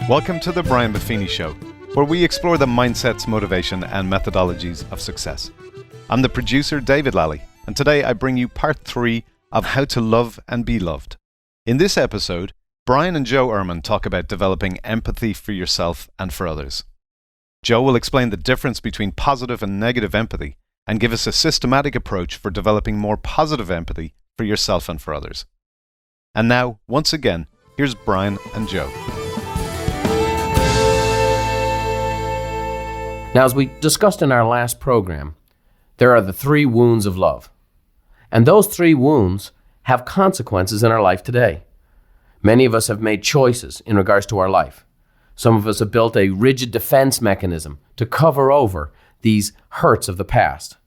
Welcome to the Brian Buffini Show, where we explore the mindsets, motivation, and methodologies of success. I'm the producer, David Lally, and today I bring you part 3 of How to Love and Be Loved. In this episode, Brian and Joe Ehrmann talk about developing empathy for yourself and for others. Joe will explain the difference between positive and negative empathy and give us a systematic approach for developing more positive empathy for yourself and for others. And now, once again, here's Brian and Joe. Now, as we discussed in our last program, there are the 3 wounds of love. And those 3 wounds have consequences in our life today. Many of us have made choices in regards to our life. Some of us have built a rigid defense mechanism to cover over these hurts of the past.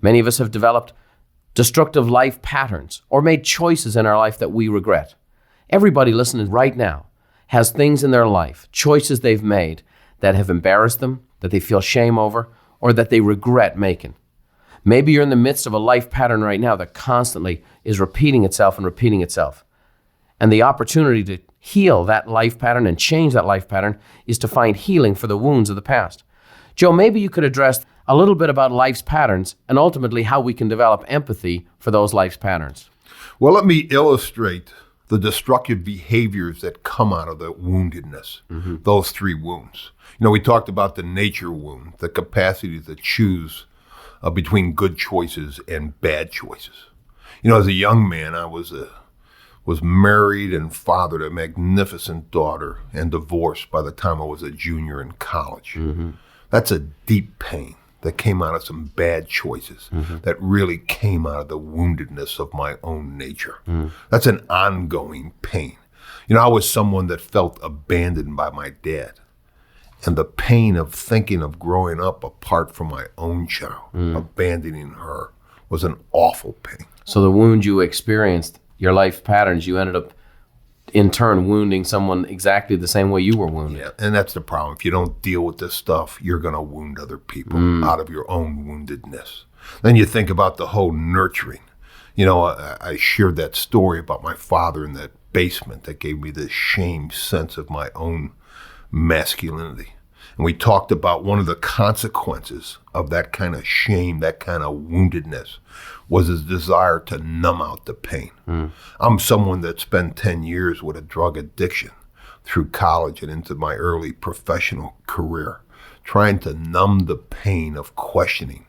Many of us have developed destructive life patterns or made choices in our life that we regret. Everybody listening right now has things in their life, choices they've made that have embarrassed them, that they feel shame over, or that they regret making. Maybe you're in the midst of a life pattern right now that constantly is repeating itself and repeating itself. And the opportunity to heal that life pattern and change that life pattern is to find healing for the wounds of the past. Joe, maybe you could address a little bit about life's patterns and ultimately how we can develop empathy for those life's patterns. Well, let me illustrate the destructive behaviors that come out of the woundedness, those 3 wounds. You know, we talked about the nature wound, the capacity to choose between good choices and bad choices. You know, as a young man, I was married and fathered a magnificent daughter and divorced by the time I was a junior in college. That's a deep pain that came out of some bad choices that really came out of the woundedness of my own nature. That's an ongoing pain. You know, I was someone that felt abandoned by my dad. And the pain of thinking of growing up apart from my own child, abandoning her, was an awful pain. So the wound you experienced, your life patterns, you ended up in turn wounding someone exactly the same way you were wounded. Yeah, and that's the problem. If you don't deal with this stuff, you're going to wound other people out of your own woundedness. Then you think about the whole nurturing. You know, I shared that story about my father in that basement that gave me this shame sense of my own masculinity. And we talked about one of the consequences of that kind of shame, that kind of woundedness, was his desire to numb out the pain. I'm someone that spent 10 years with a drug addiction through college and into my early professional career, trying to numb the pain of questioning,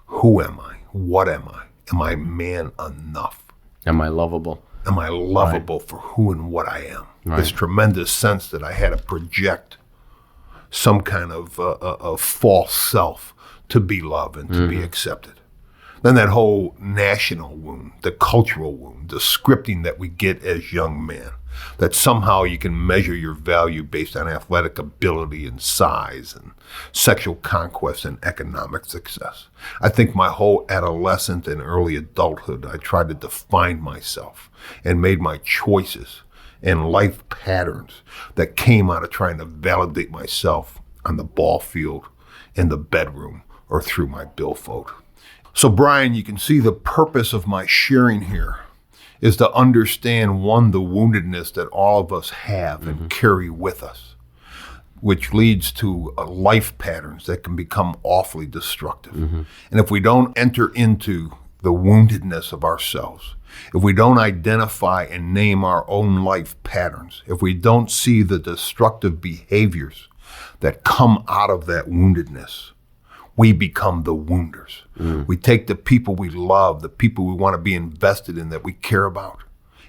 who am I? What am I? Am I man enough? Am I lovable? Am I lovable for who and what I am? This tremendous sense that I had to project some kind of a false self to be loved and to be accepted. Then that whole national wound, the cultural wound, the scripting that we get as young men, that somehow you can measure your value based on athletic ability and size and sexual conquest and economic success. I think my whole adolescent and early adulthood, I tried to define myself and made my choices and life patterns that came out of trying to validate myself on the ball field, in the bedroom, or through my billfold. So Brian, you can see the purpose of my sharing here is to understand, one, the woundedness that all of us have and carry with us, which leads to life patterns that can become awfully destructive. And if we don't enter into the woundedness of ourselves, if we don't identify and name our own life patterns, if we don't see the destructive behaviors that come out of that woundedness, we become the wounders. We take the people we love, the people we want to be invested in, that we care about,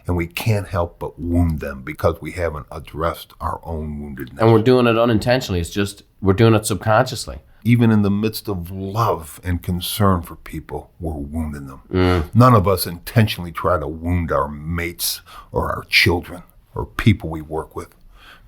and we can't help but wound them because we haven't addressed our own woundedness. And we're doing it unintentionally. It's just, we're doing it subconsciously. Even in the midst of love and concern for people, we're wounding them. None of us intentionally try to wound our mates or our children or people we work with,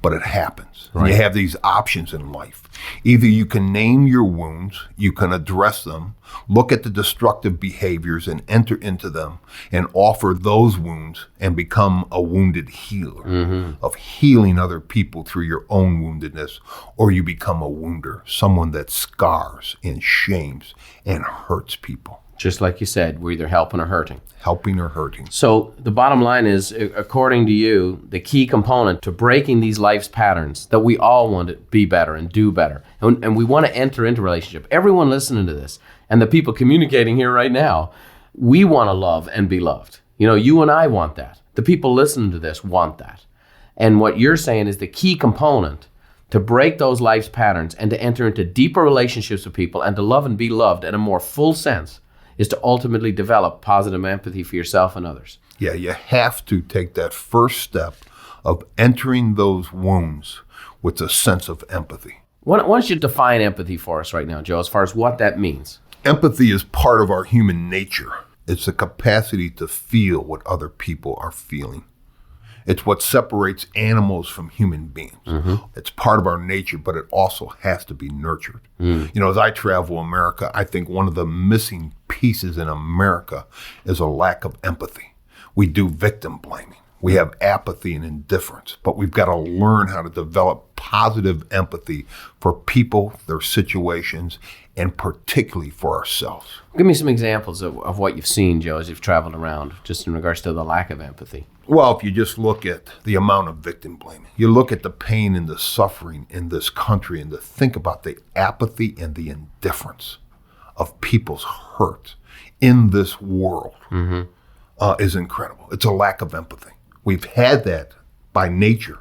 but it happens. Right. You have these options in life. Either you can name your wounds, you can address them, look at the destructive behaviors and enter into them and offer those wounds and become a wounded healer of healing other people through your own woundedness, or you become a wounder, someone that scars and shames and hurts people. Just like you said, we're either helping or hurting. Helping or hurting. So the bottom line is, according to you, the key component to breaking these life's patterns that we all want to be better and do better, and we want to enter into relationship. Everyone listening to this and the people communicating here right now, we want to love and be loved. You know, you and I want that. The people listening to this want that. And what you're saying is the key component to break those life's patterns and to enter into deeper relationships with people and to love and be loved in a more full sense is to ultimately develop positive empathy for yourself and others. Yeah, you have to take that first step of entering those wounds with a sense of empathy. Why don't you define empathy for us right now, Joe, as far as what that means? Empathy is part of our human nature. It's the capacity to feel what other people are feeling. It's what separates animals from human beings. It's part of our nature, but it also has to be nurtured. You know, as I travel America, I think one of the missing pieces in America is a lack of empathy. We do victim blaming. We have apathy and indifference, but we've got to learn how to develop positive empathy for people, their situations, and particularly for ourselves. Give me some examples of what you've seen, Joe, as you've traveled around, just in regards to the lack of empathy. Well, if you just look at the amount of victim blaming, you look at the pain and the suffering in this country, and to think about the apathy and the indifference of people's hurt in this world is incredible. It's a lack of empathy. We've had that by nature,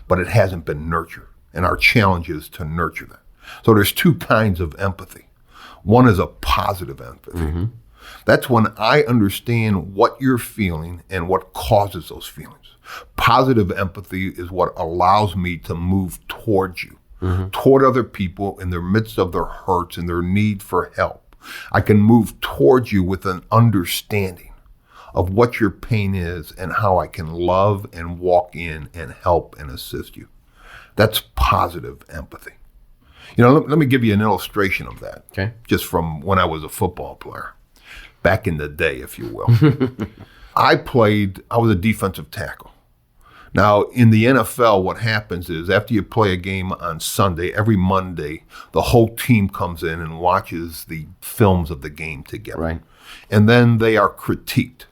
but it hasn't been nurtured, and our challenge is to nurture that. So there's two kinds of empathy. One is a positive empathy. That's when I understand what you're feeling and what causes those feelings. Positive empathy is what allows me to move towards you, toward other people in the midst of their hurts and their need for help. I can move towards you with an understanding of what your pain is and how I can love and walk in and help and assist you. That's positive empathy. You know, let me give you an illustration of that. Okay. Just from when I was a football player, back in the day, if you will. I was a defensive tackle. Now, in the NFL, what happens is after you play a game on Sunday, every Monday, the whole team comes in and watches the films of the game together. Right. And then they are critiqued.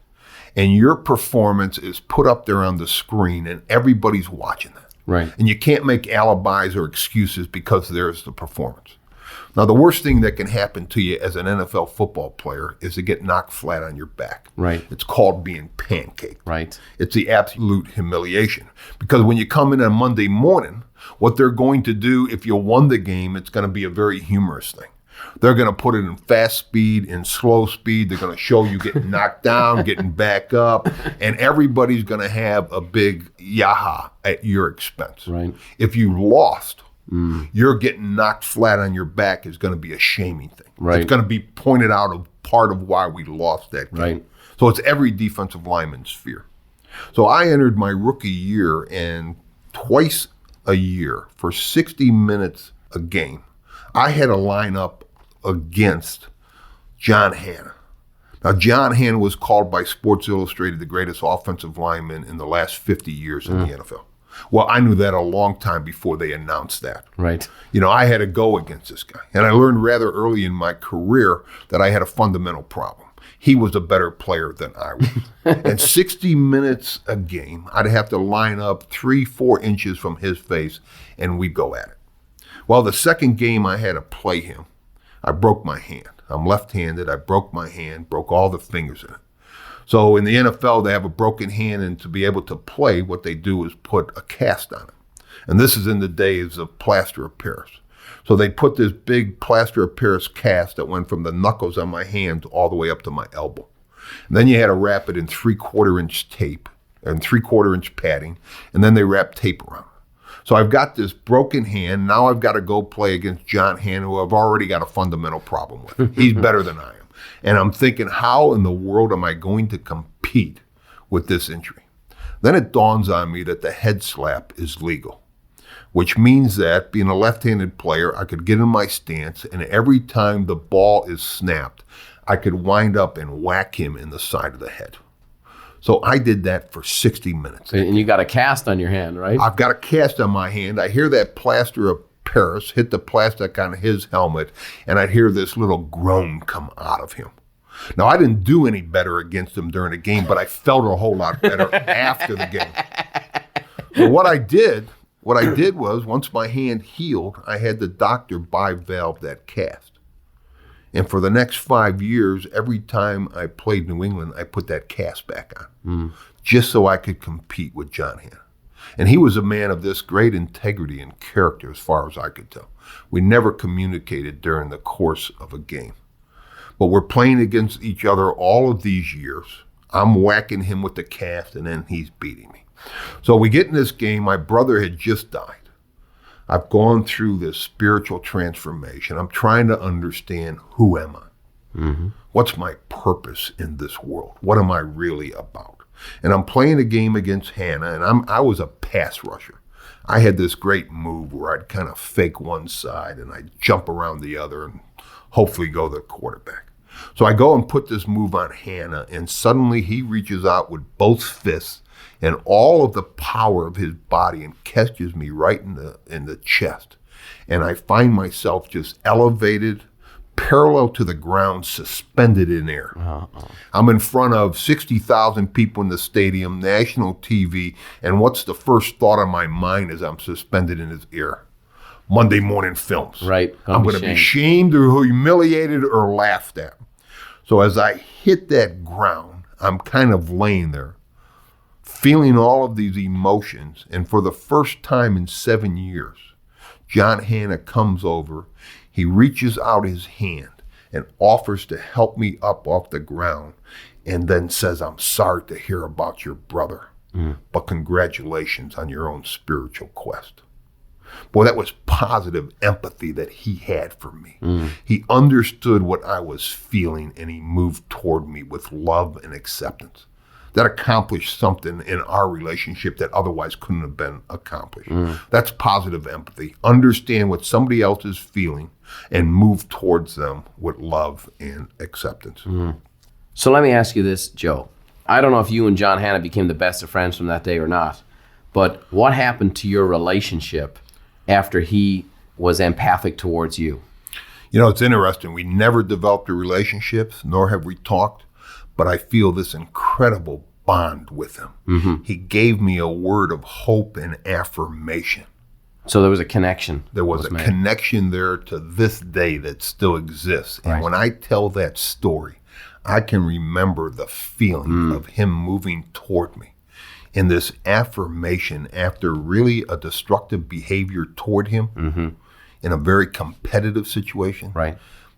And your performance is put up there on the screen, and everybody's watching that. Right. And you can't make alibis or excuses because there's the performance. Now, the worst thing that can happen to you as an NFL football player is to get knocked flat on your back. Right. It's called being pancaked. Right. It's the absolute humiliation. Because when you come in on Monday morning, what they're going to do, if you won the game, it's going to be a very humorous thing. They're going to put it in fast speed, in slow speed. They're going to show you getting knocked down, getting back up, and everybody's going to have a big yaha at your expense. Right. If you lost, you're getting knocked flat on your back is going to be a shaming thing. Right. It's going to be pointed out as part of why we lost that game. Right. So it's every defensive lineman's fear. So I entered my rookie year, and twice a year for 60 minutes a game, I had to line up against John Hanna. Now, John Hanna was called by Sports Illustrated the greatest offensive lineman in the last 50 years in the NFL. Well, I knew that a long time before they announced that. Right. You know, I had to go against this guy. And I learned rather early in my career that I had a fundamental problem. He was a better player than I was. And 60 minutes a game, I'd have to line up 3-4 inches from his face, and we'd go at it. Well, the second game I had to play him, I broke my hand. I'm left-handed. I broke my hand, broke all the fingers in it. So in the NFL, they have a broken hand, and to be able to play, what they do is put a cast on it. And this is in the days of plaster of Paris. So they put this big plaster of Paris cast that went from the knuckles on my hand all the way up to my elbow. And then you had to wrap it in 3/4 inch tape and 3/4 inch padding, and then they wrapped tape around it. So I've got this broken hand. Now I've got to go play against John Hanna, who I've already got a fundamental problem with. He's better than I am. And I'm thinking, how in the world am I going to compete with this injury? Then it dawns on me that the head slap is legal, which means that being a left-handed player, I could get in my stance, and every time the ball is snapped, I could wind up and whack him in the side of the head. So I did that for 60 minutes. And you got a cast on your hand, right? I've got a cast on my hand. I hear that plaster of Paris hit the plastic on his helmet, and I'd hear this little groan come out of him. Now, I didn't do any better against him during the game, but I felt a whole lot better after the game. But what I did was, once my hand healed, I had the doctor bivalve that cast. And for the next 5 years, every time I played New England, I put that cast back on, just so I could compete with John Hannah. And he was a man of this great integrity and character, as far as I could tell. We never communicated during the course of a game. But we're playing against each other all of these years. I'm whacking him with the cast, and then he's beating me. So we get in this game. My brother had just died. I've gone through this spiritual transformation. I'm trying to understand, who am I? What's my purpose in this world? What am I really about? And I'm playing a game against Hannah, and I was a pass rusher. I had this great move where I'd kind of fake one side and I'd jump around the other and hopefully go to the quarterback. So I go and put this move on Hannah, and suddenly he reaches out with both fists and all of the power of his body and catches me right in the chest. And I find myself just elevated, parallel to the ground, suspended in air. I'm in front of 60,000 people in the stadium, national TV, and what's the first thought on my mind as I'm suspended in his air? Monday morning films. Right. I'm going to be shamed or humiliated or laughed at. So as I hit that ground, I'm kind of laying there, feeling all of these emotions. And for the first time in 7 years, John Hannah comes over. He reaches out his hand and offers to help me up off the ground, and then says, "I'm sorry to hear about your brother, but congratulations on your own spiritual quest." Boy, that was positive empathy that he had for me. He understood what I was feeling, and he moved toward me with love and acceptance. That accomplished something in our relationship that otherwise couldn't have been accomplished. That's positive empathy. Understand what somebody else is feeling and move towards them with love and acceptance. So let me ask you this, Joe. I don't know if you and John Hannah became the best of friends from that day or not, but what happened to your relationship after he was empathic towards you? You know, it's interesting. We never developed a relationship, nor have we talked, but I feel this incredible bond with him. He gave me a word of hope and affirmation. So there was a connection. There was a connection there to this day that still exists. And when I tell that story, I can remember the feeling of him moving toward me. And this affirmation, after really a destructive behavior toward him in a very competitive situation,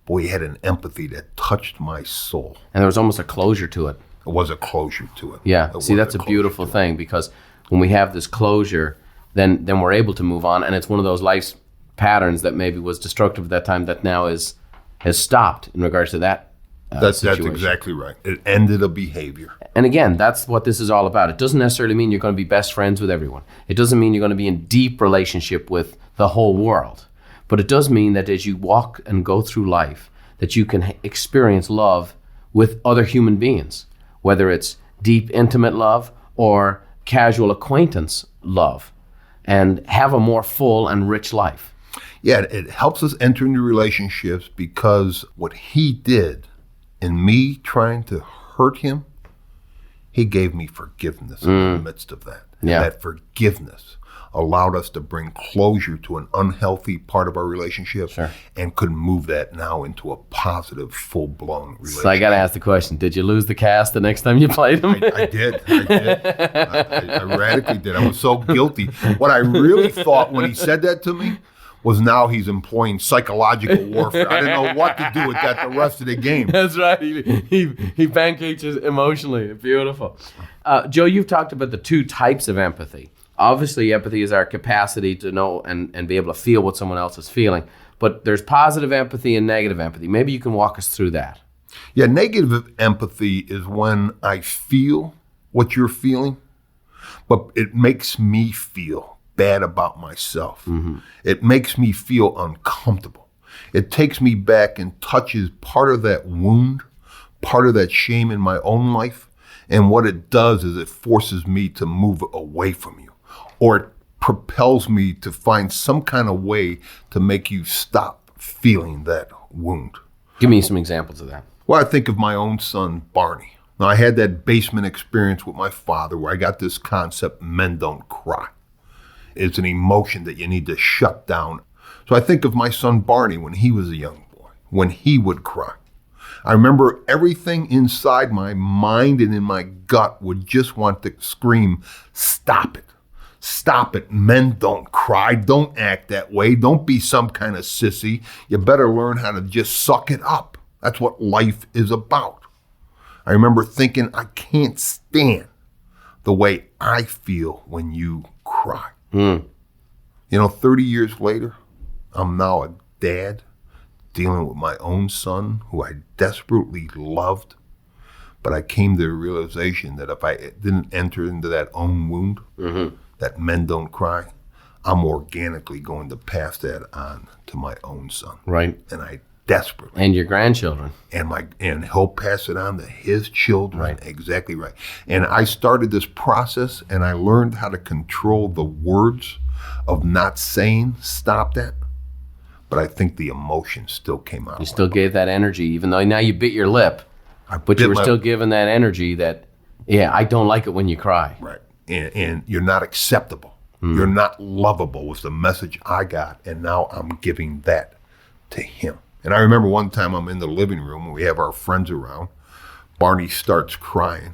boy, he had an empathy that touched my soul. And there was almost a closure to it. It was a closure to it. Yeah, see, that's a beautiful thing, because when we have this closure, then we're able to move on, and it's one of those life patterns that maybe was destructive at that time that now has stopped in regards to that That's situation. exactly right. It ended a behavior. And again, that's what this is all about. It doesn't necessarily mean you're going to be best friends with everyone. It doesn't mean you're going to be in deep relationship with the whole world. But it does mean that as you walk and go through life, that you can experience love with other human beings, whether it's deep, intimate love or casual acquaintance love, and have a more full and rich life. Yeah, it helps us enter into relationships, because what he did in me trying to hurt him, he gave me forgiveness in the midst of that. And that forgiveness allowed us to bring closure to an unhealthy part of our relationship, and could move that now into a positive, full-blown relationship. So I got to ask the question, did you lose the cast the next time you played him? I did. I radically did. I was so guilty. What I really thought when he said that to me was, now he's employing psychological warfare. I didn't know what to do with that the rest of the game. That's right. He pancakes us emotionally. Beautiful. Joe, you've talked about the two types of empathy. Obviously, empathy is our capacity to know and be able to feel what someone else is feeling. But there's positive empathy and negative empathy. Maybe you can walk us through that. Yeah, negative empathy is when I feel what you're feeling, but it makes me feel bad about myself. It makes me feel uncomfortable. It takes me back and touches part of that wound, part of that shame in my own life. And what it does is it forces me to move away from you, or it propels me to find some kind of way to make you stop feeling that wound. Give me some examples of that. Well, I think of my own son, Barney. Now, I had that basement experience with my father where I got this concept, men don't cry. It's an emotion that you need to shut down. So I think of my son, Barney, when he was a young boy, when he would cry. I remember everything inside my mind and in my gut would just want to scream, stop it. Stop it. Men don't cry. Don't act that way. Don't be some kind of sissy. You better learn how to just suck it up. That's what life is about. I remember thinking, I can't stand the way I feel when you cry. 30 years later, I'm now a dad dealing with my own son who I desperately loved. But I came to the realization that if I didn't enter into that own wound, that men don't cry, I'm organically going to pass that on to my own son. Right. And I desperately. And your grandchildren. And he'll pass it on to his children. Right. Exactly right. And I started this process and I learned how to control the words of not saying stop that. But I think the emotion still came out. You still gave that energy, even though now you bit your lip. But you were still giving that energy that, I don't like it when you cry. Right. And you're not acceptable. You're not lovable was the message I got. And now I'm giving that to him. And I remember one time I'm in the living room and we have our friends around. Barney starts crying.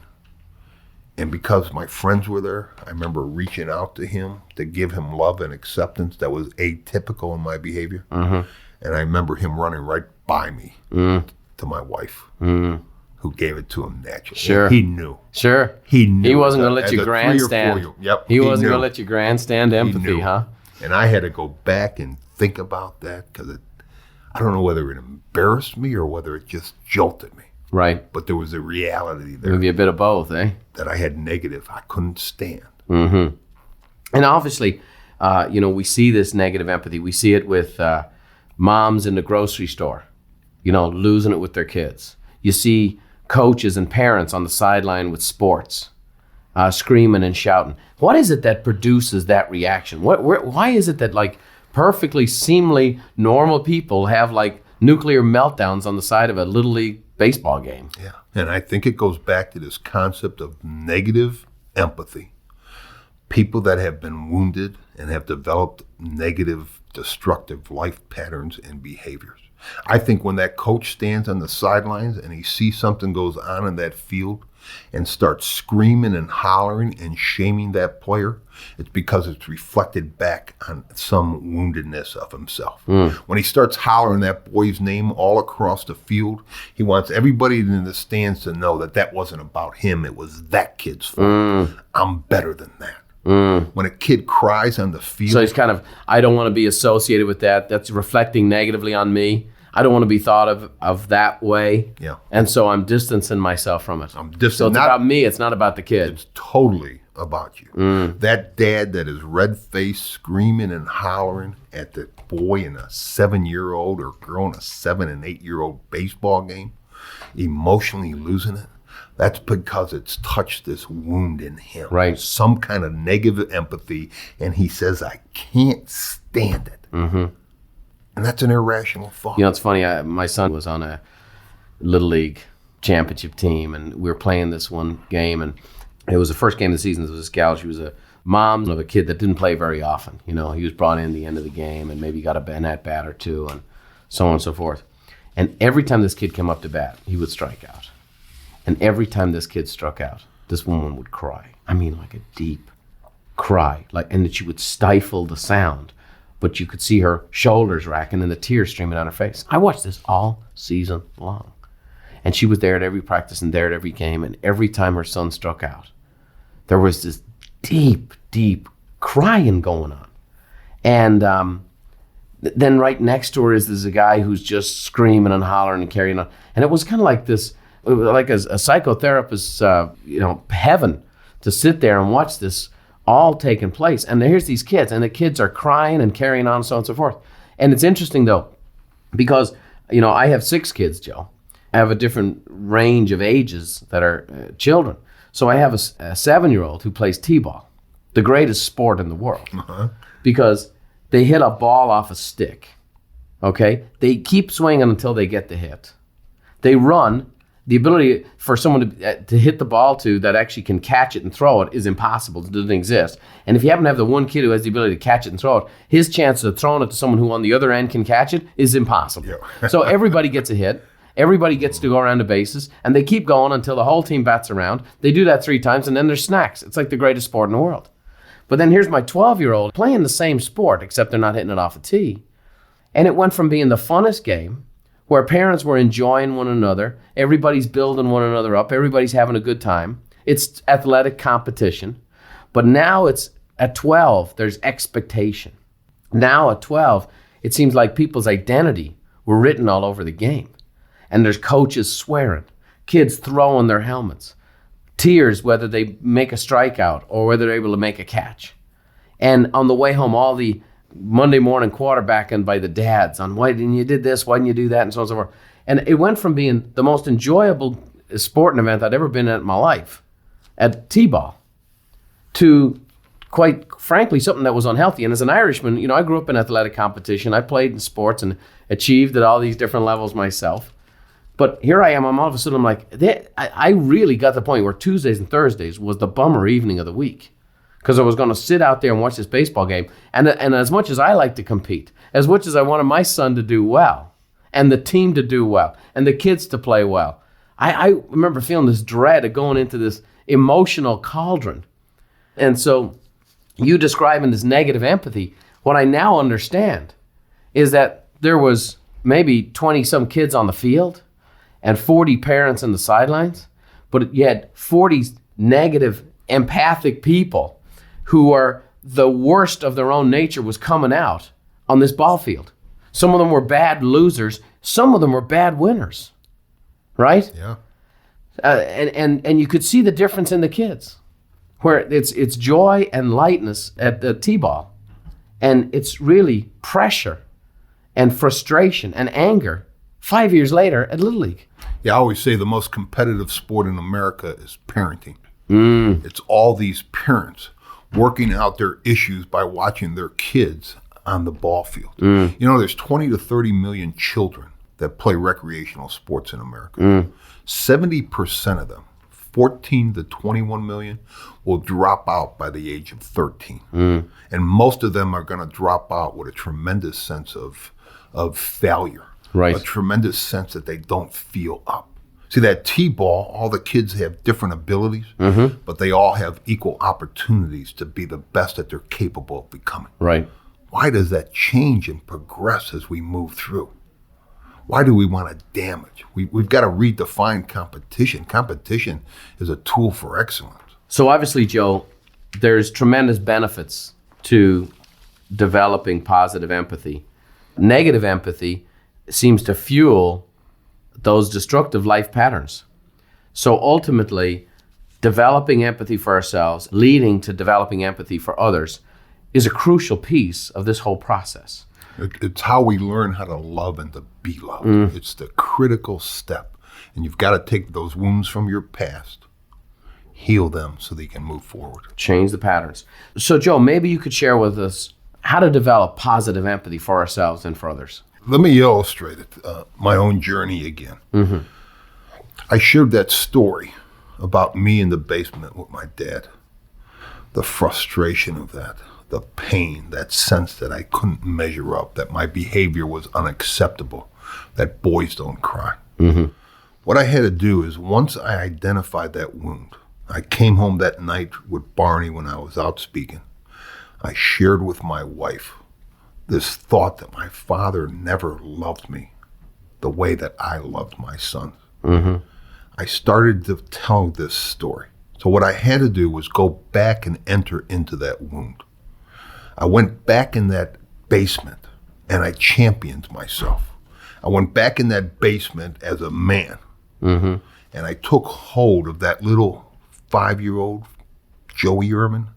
And because my friends were there, I remember reaching out to him to give him love and acceptance that was atypical in my behavior. And I remember him running right by me to my wife, who gave it to him naturally. Sure. He knew. Sure. He knew. He wasn't going to let you grandstand. Yep. He wasn't going to let you grandstand empathy, huh? And I had to go back and think about that because I don't know whether it embarrassed me or whether it just jolted me. Right. But there was a reality there. Maybe a bit of both, eh? That I had negative. I couldn't stand. And obviously, we see this negative empathy. We see it with moms in the grocery store, losing it with their kids. You see coaches and parents on the sideline with sports, screaming and shouting. What is it that produces that reaction? Why is it that perfectly seemingly normal people have nuclear meltdowns on the side of a Little League baseball game? Yeah. And I think it goes back to this concept of negative empathy. People that have been wounded and have developed negative, destructive life patterns and behaviors. I think when that coach stands on the sidelines and he sees something goes on in that field and starts screaming and hollering and shaming that player, it's because it's reflected back on some woundedness of himself. When he starts hollering that boy's name all across the field, he wants everybody in the stands to know that that wasn't about him. It was that kid's fault. I'm better than that. When a kid cries on the field. So he's kind of, I don't want to be associated with that. That's reflecting negatively on me. I don't want to be thought of that way. Yeah. And so I'm distancing myself from it. So it's not about me. It's not about the kid. It's totally about you. That dad that is red-faced, screaming and hollering at the boy in a 7-year-old or girl in a 7 and 8-year-old baseball game, emotionally losing it, that's because it's touched this wound in him. Right. Some kind of negative empathy, and he says, I can't stand it. And that's an irrational thought. It's funny. My son was on a Little League championship team, and we were playing this one game, and it was the first game of the season. There was this gal. She was a mom of a kid that didn't play very often. He was brought in the end of the game and maybe got an at-bat or two and so on and so forth. And every time this kid came up to bat, he would strike out. And every time this kid struck out, this woman would cry. I mean, like a deep cry. And that she would stifle the sound. But you could see her shoulders racking and the tears streaming down her face. I watched this all season long. And she was there at every practice and there at every game. And every time her son struck out, there was this deep, deep crying going on. And then right next to her is a guy who's just screaming and hollering and carrying on. And it was kind of like this, like a psychotherapist's, heaven to sit there and watch this all taking place. And here's these kids, and the kids are crying and carrying on, so on and so forth. And it's interesting, though, because, I have 6 kids, Joe. I have a different range of ages that are children. So I have a 7-year-old who plays t-ball, the greatest sport in the world, because they hit a ball off a stick, okay? They keep swinging until they get the hit. They run. The ability for someone to hit the ball that actually can catch it and throw it is impossible. It doesn't exist. And if you happen to have the one kid who has the ability to catch it and throw it, his chance of throwing it to someone who on the other end can catch it is impossible. Yeah. So everybody gets a hit. Everybody gets to go around the bases, and they keep going until the whole team bats around. They do that 3 times, and then there's snacks. It's like the greatest sport in the world. But then here's my 12-year-old playing the same sport, except they're not hitting it off a tee. And it went from being the funnest game, where parents were enjoying one another, everybody's building one another up, everybody's having a good time. It's athletic competition. But now it's at 12, there's expectation. Now at 12, it seems like people's identity were written all over the game. And there's coaches swearing, kids throwing their helmets, tears whether they make a strikeout or whether they're able to make a catch. And on the way home, all the Monday morning quarterbacking by the dads on why didn't you did this, why didn't you do that, and so on and so forth. And it went from being the most enjoyable sporting event I'd ever been at in my life, at T-ball, to quite frankly something that was unhealthy. And as an Irishman, I grew up in athletic competition. I played in sports and achieved at all these different levels myself. But here I am, all of a sudden I'm like, I really got to the point where Tuesdays and Thursdays was the bummer evening of the week. Because I was going to sit out there and watch this baseball game. And as much as I like to compete, as much as I wanted my son to do well, and the team to do well, and the kids to play well, I remember feeling this dread of going into this emotional cauldron. And so you describing this negative empathy, what I now understand is that there was maybe 20-some kids on the field and 40 parents in the sidelines, but you had 40 negative, empathic people who are the worst of their own nature was coming out on this ball field. Some of them were bad losers. Some of them were bad winners, right? Yeah. And you could see the difference in the kids, where it's joy and lightness at the T-ball, and it's really pressure and frustration and anger 5 years later at Little League. Yeah, I always say the most competitive sport in America is parenting. It's all these parents working out their issues by watching their kids on the ball field. There's 20 to 30 million children that play recreational sports in America. 70% of them, 14 to 21 million, will drop out by the age of 13. And most of them are going to drop out with a tremendous sense of failure, right? A tremendous sense that they don't feel up. See, that T-ball, all the kids have different abilities, but they all have equal opportunities to be the best that they're capable of becoming. Right. Why does that change and progress as we move through? Why do we want to damage? We've got to redefine competition. Competition is a tool for excellence. So obviously, Joe, there's tremendous benefits to developing positive empathy. Negative empathy seems to fuel those destructive life patterns. So ultimately, developing empathy for ourselves, leading to developing empathy for others, is a crucial piece of this whole process. It's how we learn how to love and to be loved. It's the critical step. And you've got to take those wounds from your past, heal them so that you can move forward. Change the patterns. So Joe, maybe you could share with us how to develop positive empathy for ourselves and for others. Let me illustrate it, my own journey again. I shared that story about me in the basement with my dad. The frustration of that, the pain, that sense that I couldn't measure up, that my behavior was unacceptable, that boys don't cry. What I had to do is once I identified that wound, I came home that night with Barney when I was out speaking. I shared with my wife this thought that my father never loved me the way that I loved my son. I started to tell this story. So what I had to do was go back and enter into that wound. I went back in that basement and I championed myself. I went back in that basement as a man. And I took hold of that little 5-year-old Joey Ehrmann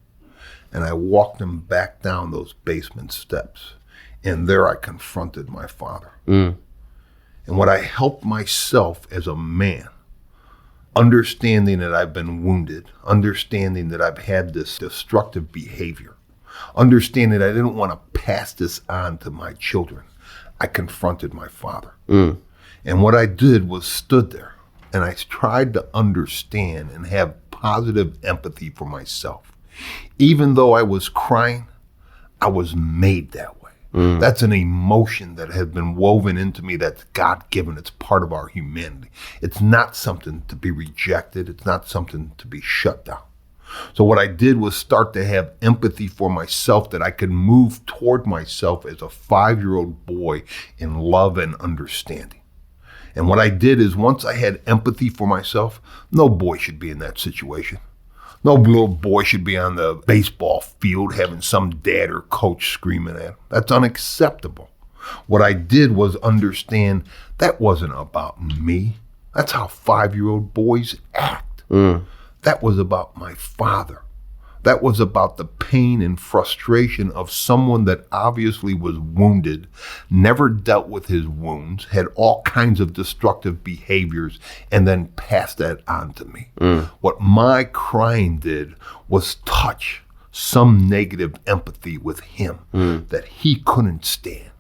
and I walked him back down those basement steps. And there I confronted my father. And what I helped myself as a man, understanding that I've been wounded, understanding that I've had this destructive behavior, understanding that I didn't want to pass this on to my children, I confronted my father. And And what I did was stood there and I tried to understand and have positive empathy for myself. Even though I was crying, I was made that way. That's an emotion that has been woven into me that's God-given. It's part of our humanity. It's not something to be rejected. It's not something to be shut down. So what I did was start to have empathy for myself, that I could move toward myself as a 5-year-old boy in love and understanding. And what I did is, once I had empathy for myself, no boy should be in that situation. No little boy should be on the baseball field having some dad or coach screaming at him. That's unacceptable. What I did was understand that wasn't about me. That's how 5-year-old boys act. That was about my father. That was about the pain and frustration of someone that obviously was wounded, never dealt with his wounds, had all kinds of destructive behaviors, and then passed that on to me. What my crying did was touch some negative empathy with him that he couldn't stand.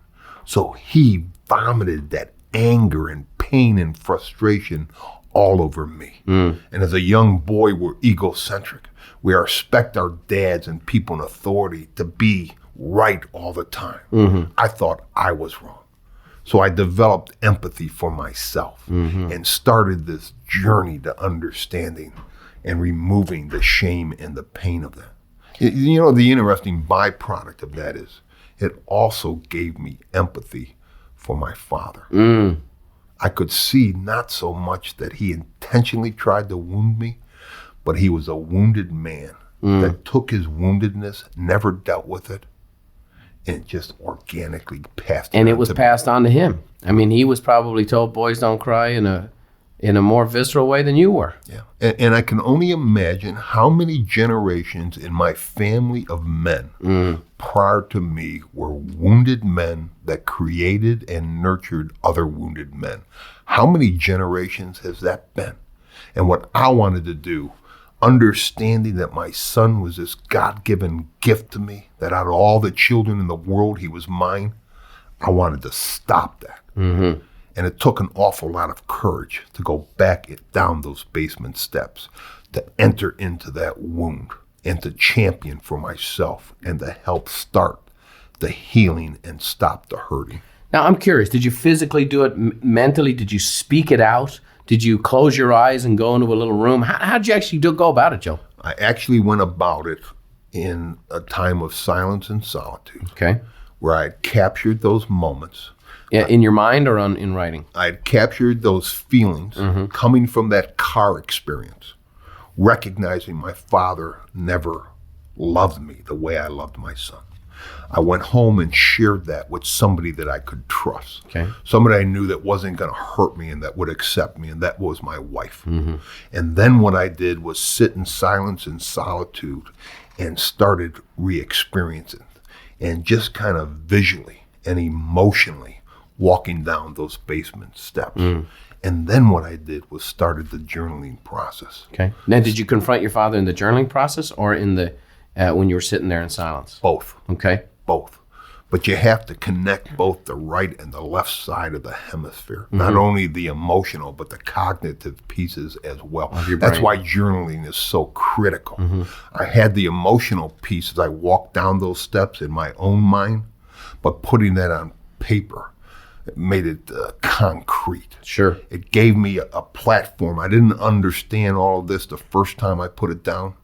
So he vomited that anger and pain and frustration all over me. And as a young boy, we're egocentric. We expect our dads and people in authority to be right all the time. I thought I was wrong. So I developed empathy for myself and started this journey to understanding and removing the shame and the pain of that. You know, the interesting byproduct of that is it also gave me empathy for my father. I could see not so much that he intentionally tried to wound me, but he was a wounded man that took his woundedness, never dealt with it, and just organically passed it on. And it was passed on to him. I mean, he was probably told, boys don't cry in a more visceral way than you were. Yeah, and I can only imagine how many generations in my family of men prior to me were wounded men that created and nurtured other wounded men. How many generations has that been? And what I wanted to do, understanding that my son was this God-given gift to me, that out of all the children in the world, he was mine, I wanted to stop that. And it took an awful lot of courage to go back down those basement steps, to enter into that wound and to champion for myself and to help start the healing and stop the hurting. Now, I'm curious, did you physically do it mentally? Did you speak it out? Did you close your eyes and go into a little room? How did you actually go about it, Joe? I actually went about it in a time of silence and solitude. Okay. Where I had captured those moments. Yeah, in your mind or in writing? I had captured those feelings coming from that car experience, recognizing my father never loved me the way I loved my son. I went home and shared that with somebody that I could trust. Okay. Somebody I knew that wasn't going to hurt me and that would accept me, and that was my wife. And then what I did was sit in silence and solitude and started re-experiencing and just kind of visually and emotionally walking down those basement steps. And then what I did was started the journaling process. Okay. Now, did you confront your father in the journaling process or in the when you were sitting there in silence? Both. Okay. Both. But you have to connect both the right and the left side of the hemisphere. Not only the emotional, but the cognitive pieces as well. That's why journaling is so critical. I had the emotional piece as I walked down those steps in my own mind, but putting that on paper, it made it concrete. Sure. It gave me a platform. I didn't understand all of this the first time I put it down,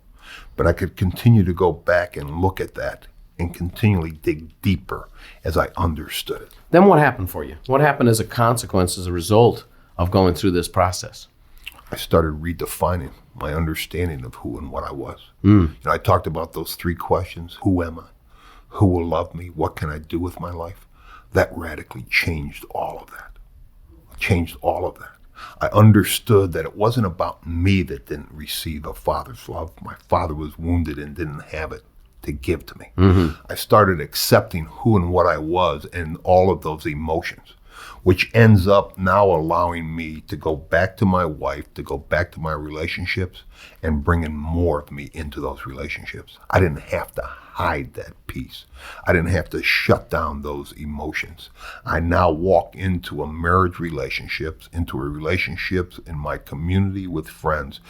but I could continue to go back and look at that and continually dig deeper as I understood it. Then what happened for you? What happened as a consequence, as a result of going through this process? I started redefining my understanding of who and what I was. You know, I talked about those 3 questions. Who am I? Who will love me? What can I do with my life? That radically changed all of that. Changed all of that. I understood that it wasn't about me that didn't receive a father's love. My father was wounded and didn't have it to give to me. I started accepting who and what I was and all of those emotions, which ends up now allowing me to go back to my wife, to go back to my relationships, and bringing more of me into those relationships. I didn't have to hide that piece. I didn't have to shut down those emotions. I now walk into a marriage relationships, into a relationships in my community with friends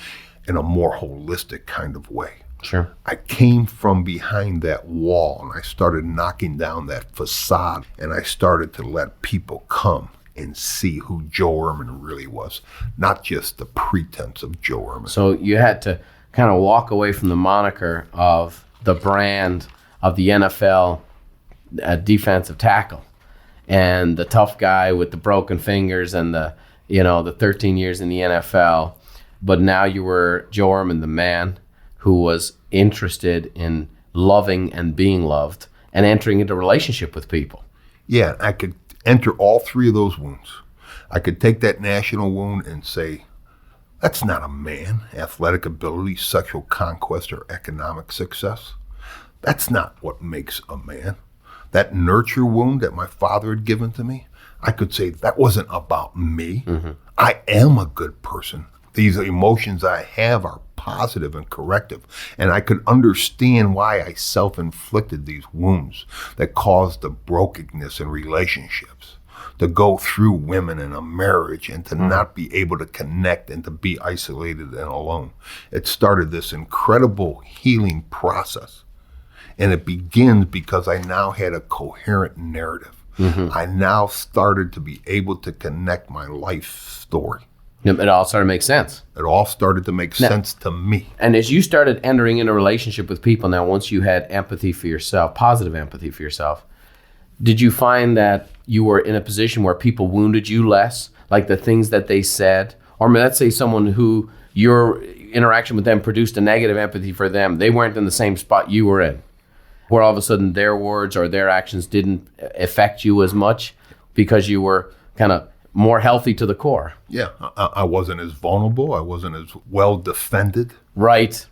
in a more holistic kind of way. Sure. I came from behind that wall and I started knocking down that facade, and I started to let people come and see who Joe Ehrmann really was, not just the pretense of Joe Ehrmann. So you had to kind of walk away from the moniker of the brand of the NFL defensive tackle and the tough guy with the broken fingers and the 13 years in the NFL. But now you were Joe Ehrmann, the man who was interested in loving and being loved and entering into a relationship with people. Yeah, I could enter all three of those wounds. I could take that national wound and say, that's not a man, athletic ability, sexual conquest, or economic success. That's not what makes a man. That nurture wound that my father had given to me, I could say that wasn't about me. Mm-hmm. I am a good person. These emotions I have are positive and corrective. And I could understand why I self-inflicted these wounds that caused the brokenness in relationships, to go through women in a marriage and to not be able to connect and to be isolated and alone. It started this incredible healing process. And it begins because I now had a coherent narrative. Mm-hmm. I now started to be able to connect my life story. It all started to make sense. It all started to make sense to me. And as you started entering into a relationship with people now, once you had empathy for yourself, positive empathy for yourself, did you find that you were in a position where people wounded you less, like the things that they said? Or let's say someone who your interaction with them produced a negative empathy for them, they weren't in the same spot you were in, where all of a sudden their words or their actions didn't affect you as much because you were kind of more healthy to the core. Yeah, I wasn't as vulnerable. I wasn't as well defended. Right.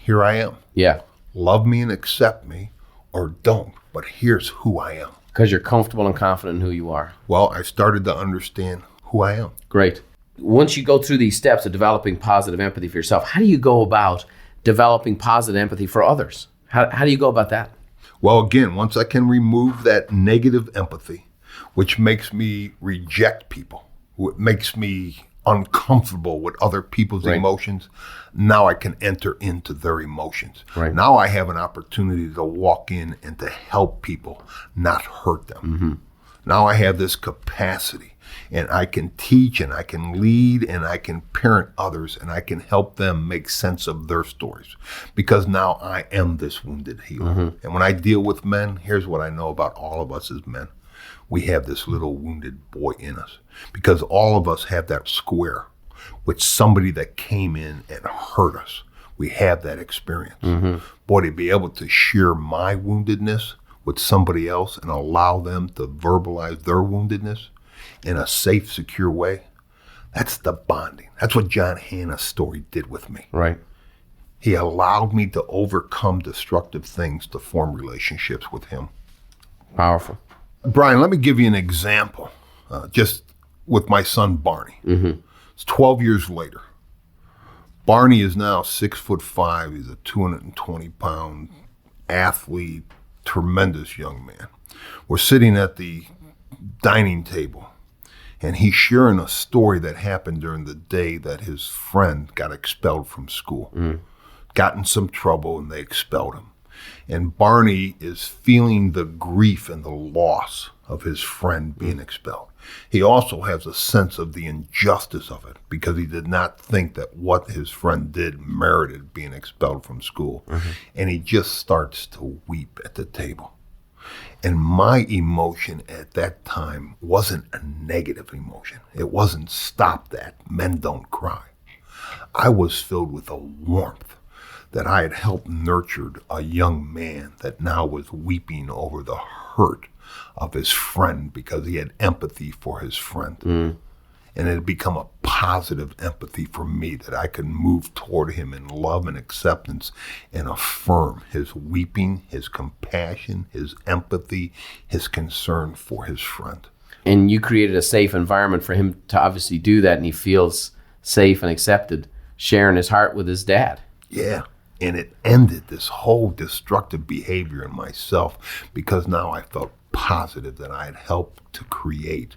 Here I am. Yeah. Love me and accept me, or don't, but here's who I am. Because you're comfortable and confident in who you are. Well, I started to understand who I am. Great. Once you go through these steps of developing positive empathy for yourself, how do you go about developing positive empathy for others? How do you go about that? Well, again, once I can remove that negative empathy, which makes me reject people, what makes me uncomfortable with other people's emotions, now I can enter into their emotions. Right. Now I have an opportunity to walk in and to help people, not hurt them. Mm-hmm. Now I have this capacity, and I can teach and I can lead and I can parent others and I can help them make sense of their stories, because now I am this wounded healer. Mm-hmm. And when I deal with men, here's what I know about all of us as men. We have this little wounded boy in us, because all of us have that square with somebody that came in and hurt us. We have that experience. Mm-hmm. Boy, to be able to share my woundedness with somebody else and allow them to verbalize their woundedness in a safe, secure way, that's the bonding. That's what John Hannah's story did with me. Right. He allowed me to overcome destructive things to form relationships with him. Powerful. Brian, let me give you an example, just with my son, Barney. Mm-hmm. It's 12 years later. Barney is now 6'5". He's a 220-pound athlete, tremendous young man. We're sitting at the dining table, and he's sharing a story that happened during the day that his friend got expelled from school. Got in some trouble, and they expelled him. And Barney is feeling the grief and the loss of his friend being expelled. He also has a sense of the injustice of it, because he did not think that what his friend did merited being expelled from school. Mm-hmm. And he just starts to weep at the table. And my emotion at that time wasn't a negative emotion. It wasn't stop that, men don't cry. I was filled with a warmth that I had helped nurtured a young man that now was weeping over the hurt of his friend because he had empathy for his friend. And it had become a positive empathy for me that I could move toward him in love and acceptance and affirm his weeping, his compassion, his empathy, his concern for his friend. And you created a safe environment for him to obviously do that, and he feels safe and accepted sharing his heart with his dad. Yeah. And it ended this whole destructive behavior in myself because now I felt positive that I had helped to create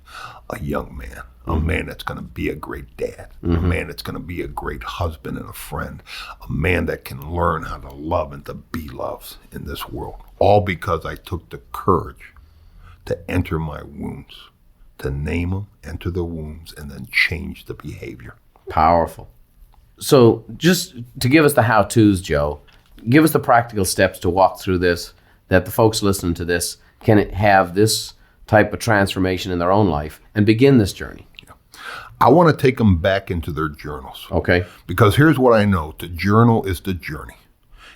a young man, a man that's going to be a great dad, a man that's going to be a great husband and a friend, a man that can learn how to love and to be loved in this world. All because I took the courage to enter my wounds, to name them, enter the wounds, and then change the behavior. Powerful. So just to give us the how-tos, Joe, give us the practical steps to walk through this, that the folks listening to this can have this type of transformation in their own life and begin this journey. Yeah. I want to take them back into their journals. Okay. Because here's what I know. The journal is the journey.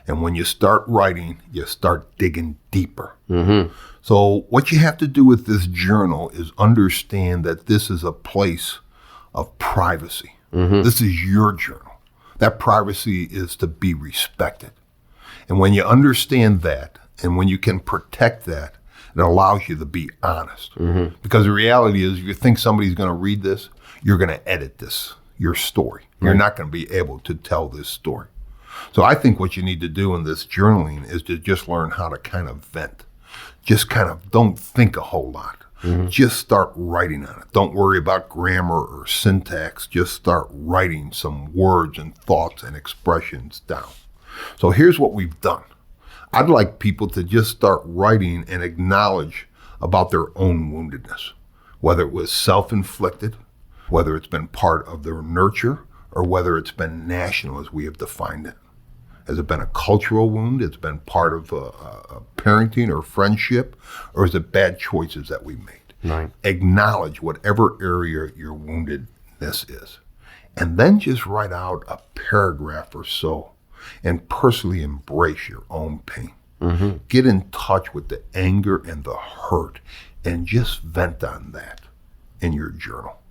And when you start writing, you start digging deeper. So what you have to do with this journal is understand that this is a place of privacy. This is your journal. That privacy is to be respected. And when you understand that, and when you can protect that, it allows you to be honest. Because the reality is, if you think somebody's going to read this, you're going to edit this, your story. You're not going to be able to tell this story. So I think what you need to do in this journaling is to just learn how to kind of vent. Just kind of don't think a whole lot. Just start writing on it. Don't worry about grammar or syntax. Just start writing some words and thoughts and expressions down. So here's what we've done. I'd like people to just start writing and acknowledge about their own woundedness, whether it was self-inflicted, whether it's been part of their nurture, or whether it's been national as we have defined it. Has it been a cultural wound? Has it been part of a parenting or friendship? Or is it bad choices that we made? Right. Acknowledge whatever area your woundedness is. And then just write out a paragraph or so and personally embrace your own pain. Get in touch with the anger and the hurt and just vent on that in your journal.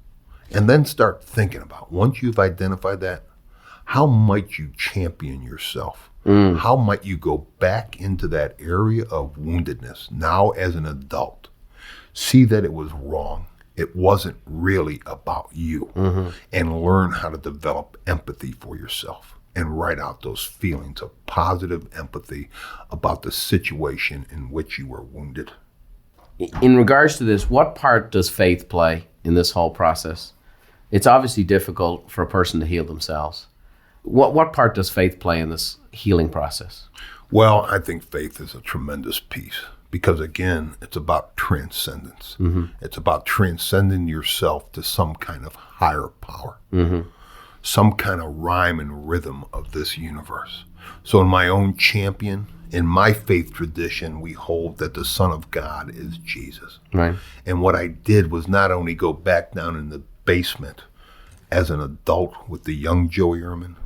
And then start thinking about, once you've identified that, how might you champion yourself? How might you go back into that area of woundedness now as an adult? See that it was wrong. It wasn't really about you. And learn how to develop empathy for yourself and write out those feelings of positive empathy about the situation in which you were wounded. In regards to this, what part does faith play in this whole process? It's obviously difficult for a person to heal themselves. What part does faith play in this healing process? Well, I think faith is a tremendous piece because, again, it's about transcendence. It's about transcending yourself to some kind of higher power, some kind of rhyme and rhythm of this universe. So in my own champion, in my faith tradition, we hold that the Son of God is Jesus. Right. And what I did was not only go back down in the basement as an adult with the young Joe Ehrmann,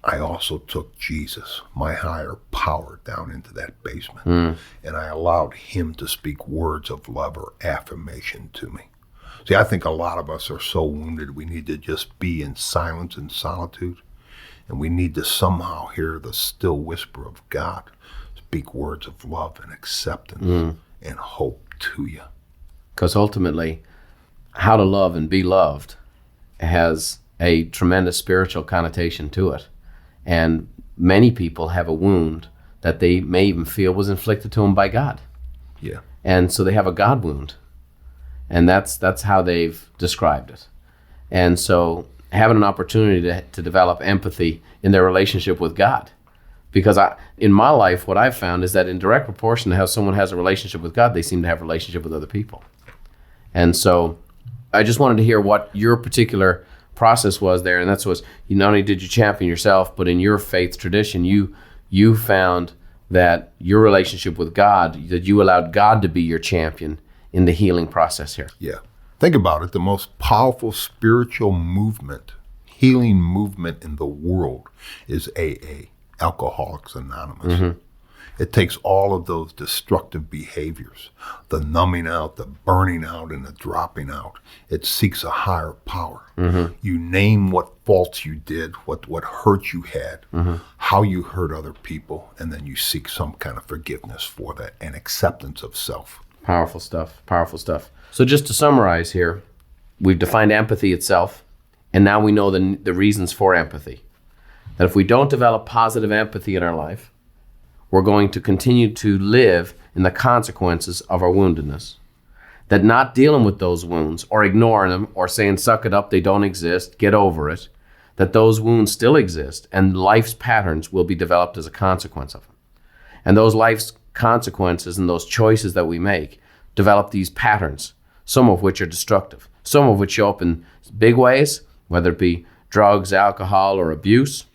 I also took Jesus, my higher power, down into that basement. And I allowed him to speak words of love or affirmation to me. See, I think a lot of us are so wounded, we need to just be in silence and solitude. And we need to somehow hear the still whisper of God speak words of love and acceptance and hope to you. Because ultimately, how to love and be loved has a tremendous spiritual connotation to it. And many people have a wound that they may even feel was inflicted to them by God. Yeah. And so they have a God wound. And that's how they've described it. And so having an opportunity to develop empathy in their relationship with God. Because in my life, what I've found is that in direct proportion to how someone has a relationship with God, they seem to have a relationship with other people. And so I just wanted to hear what your particular process was there, and that's was, you not only did you champion yourself, but in your faith tradition, you found that your relationship with God, that you allowed God to be your champion in the healing process here. Yeah. Think about it. The most powerful spiritual movement, healing movement in the world is AA, Alcoholics Anonymous. It takes all of those destructive behaviors, the numbing out, the burning out, and the dropping out. It seeks a higher power. You name what faults you did, what hurt you had, how you hurt other people, and then you seek some kind of forgiveness for that and acceptance of self. Powerful stuff, powerful stuff. So just to summarize here, we've defined empathy itself, and now we know the reasons for empathy. That if we don't develop positive empathy in our life, we're going to continue to live in the consequences of our woundedness. That not dealing with those wounds or ignoring them or saying, suck it up, they don't exist, get over it, that those wounds still exist and life's patterns will be developed as a consequence of them. And those life's consequences and those choices that we make develop these patterns, some of which are destructive, some of which show up in big ways, whether it be drugs, alcohol, or abuse,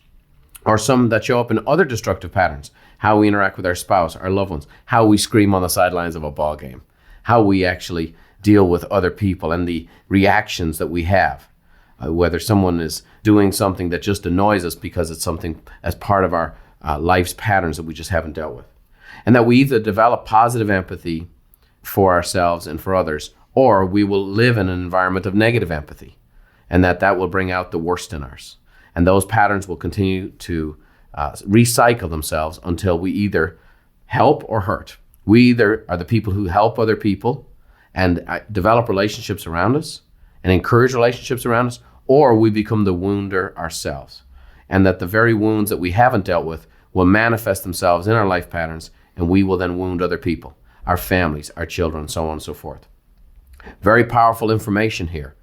or some that show up in other destructive patterns, how we interact with our spouse, our loved ones, how we scream on the sidelines of a ball game, how we actually deal with other people and the reactions that we have, whether someone is doing something that just annoys us because it's something as part of our life's patterns that we just haven't dealt with. And that we either develop positive empathy for ourselves and for others, or we will live in an environment of negative empathy, and that will bring out the worst in us. And those patterns will continue to recycle themselves until we either help or hurt. We either are the people who help other people and develop relationships around us and encourage relationships around us, or we become the wounder ourselves. And that the very wounds that we haven't dealt with will manifest themselves in our life patterns, and we will then wound other people, our families, our children, so on and so forth. Very powerful information here.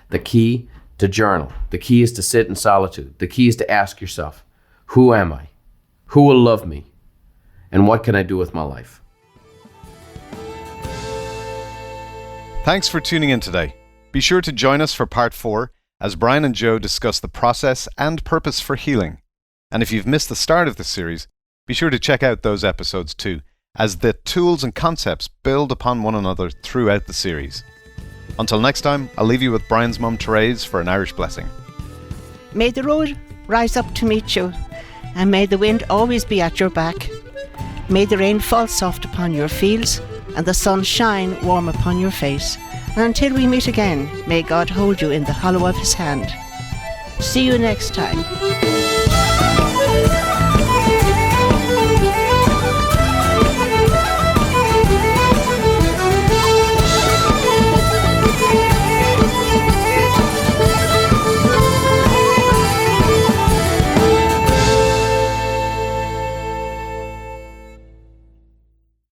The key to journal. The key is to sit in solitude. The key is to ask yourself, who am I? Who will love me? And what can I do with my life? Thanks for tuning in today. Be sure to join us for part 4 as Brian and Joe discuss the process and purpose for healing. And if you've missed the start of the series, be sure to check out those episodes too, as the tools and concepts build upon one another throughout the series. Until next time, I'll leave you with Brian's mum Therese for an Irish blessing. May the road rise up to meet you, and may the wind always be at your back. May the rain fall soft upon your fields, and the sun shine warm upon your face. And until we meet again, may God hold you in the hollow of his hand. See you next time.